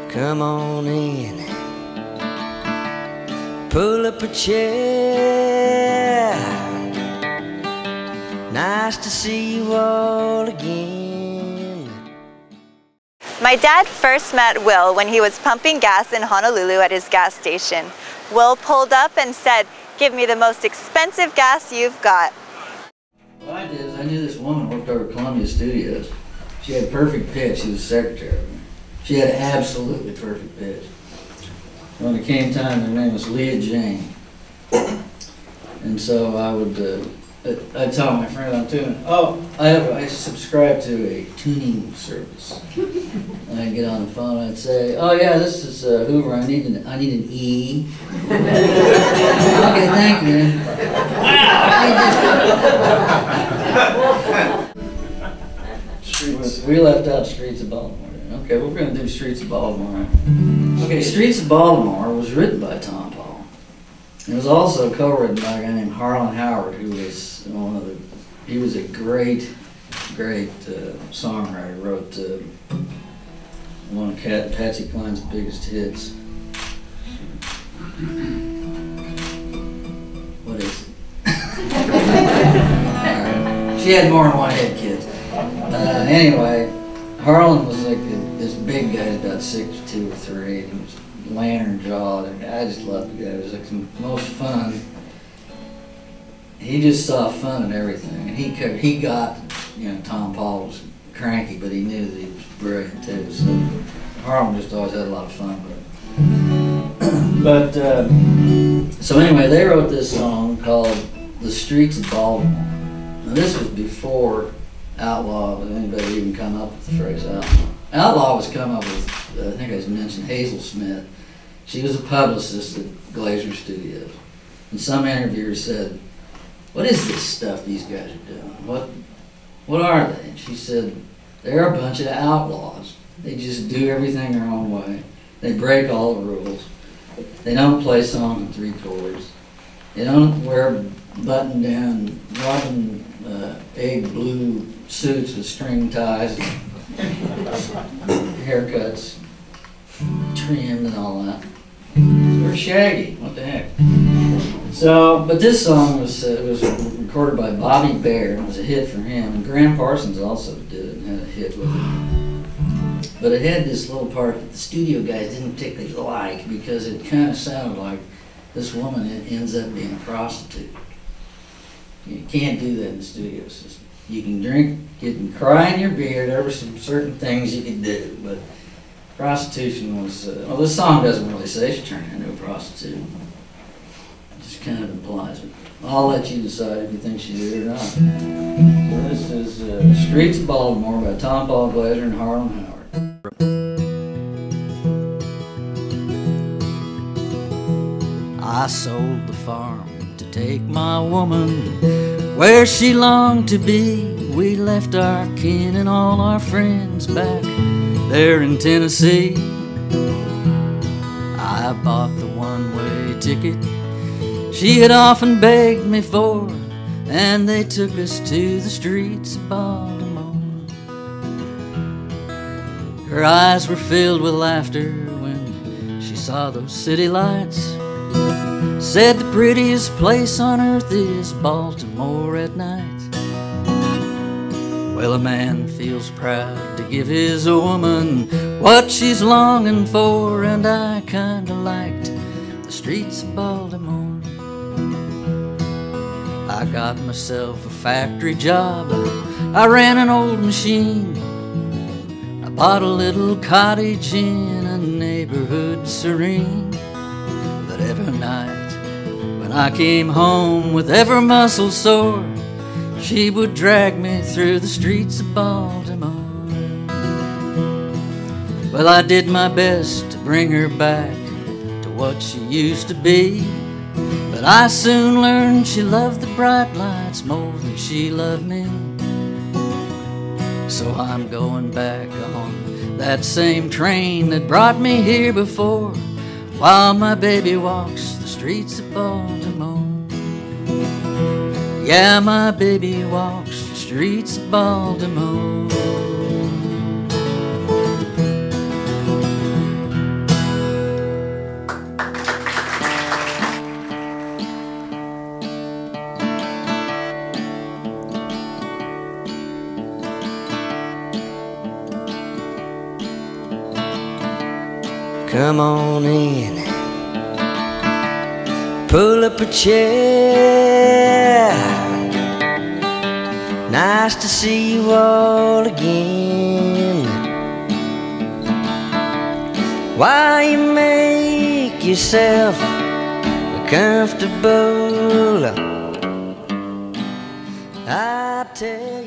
come on in. Pull up a chair. Nice to see you all again. My dad first met Will when he was pumping gas in Honolulu at his gas station. Will pulled up and said, "Give me the most expensive gas you've got." What I did is I knew this woman worked over at Columbia Studios. She had perfect pitch. She was secretary of me. She had absolutely perfect pitch. When it came time, her name was Leah Jane. And so I would, I'd tell my friend I'm tuning. Oh, I subscribe to a tuning service. And I'd get on the phone and I'd say, "Oh yeah, this is Hoover. I need an E." "Okay, thank you." We left out Streets of Baltimore. Okay, we're going to do Streets of Baltimore. Okay, Streets of Baltimore was written by Tom Paul. It was also co-written by a guy named Harlan Howard, who was he was a great songwriter. Wrote one of Patsy Cline's biggest hits. What is it? She had more than one hit, kids. Anyway, Harlan was like this big guy, about 6'2" or 3", and he was lantern jawed, and I just loved the guy. It was like the most fun. He just saw fun in everything, and he got, Tom Paul was cranky, but he knew that he was brilliant too. So Harlan just always had a lot of fun with it. But so anyway, they wrote this song called "The Streets of Baltimore." Now this was before outlaw, anybody even come up with the phrase outlaw. Outlaw was come up with, I think I mentioned Hazel Smith. She was a publicist at Glazer Studios. And some interviewer said, "What is this stuff these guys are doing? What are they?" And she said, "They're a bunch of outlaws. They just do everything their own way. They break all the rules. They don't play songs in 3 chords. They don't wear button-down, robin egg blue suits with string ties and haircuts trimmed and all that. They're shaggy. What the heck?" So, but this song was recorded by Bobby Bare, and it was a hit for him. And Graham Parsons also did it and had a hit with it. But it had this little part that the studio guys didn't particularly like, because it kind of sounded like this woman ends up being a prostitute. You can't do that in the studio system. You can drink, you can cry in your beer, there were some certain things you could do, but prostitution was, well, this song doesn't really say she turned into a prostitute. It just kind of implies it. I'll let you decide if you think she did or not. So this is Streets of Baltimore by Tom Paul Glazer and Harlan Howard. I sold the farm to take my woman where she longed to be. We left our kin and all our friends back there in Tennessee. I bought the one-way ticket she had often begged me for, and they took us to the streets of Baltimore. Her eyes were filled with laughter when she saw those city lights. Said the prettiest place on earth is Baltimore at night. Well, a man feels proud to give his woman what she's longing for, and I kinda liked the streets of Baltimore. I got myself a factory job, I ran an old machine. I bought a little cottage in a neighborhood serene. But every night when I came home with every muscle sore, she would drag me through the streets of Baltimore. Well, I did my best to bring her back to what she used to be, but I soon learned she loved the bright lights more than she loved me. So I'm going back on that same train that brought me here before, while my baby walks the streets of Baltimore. Yeah, my baby walks the streets of Baltimore. come on in. Pull up a chair. Nice to see you all again. Why you make yourself comfortable? I tell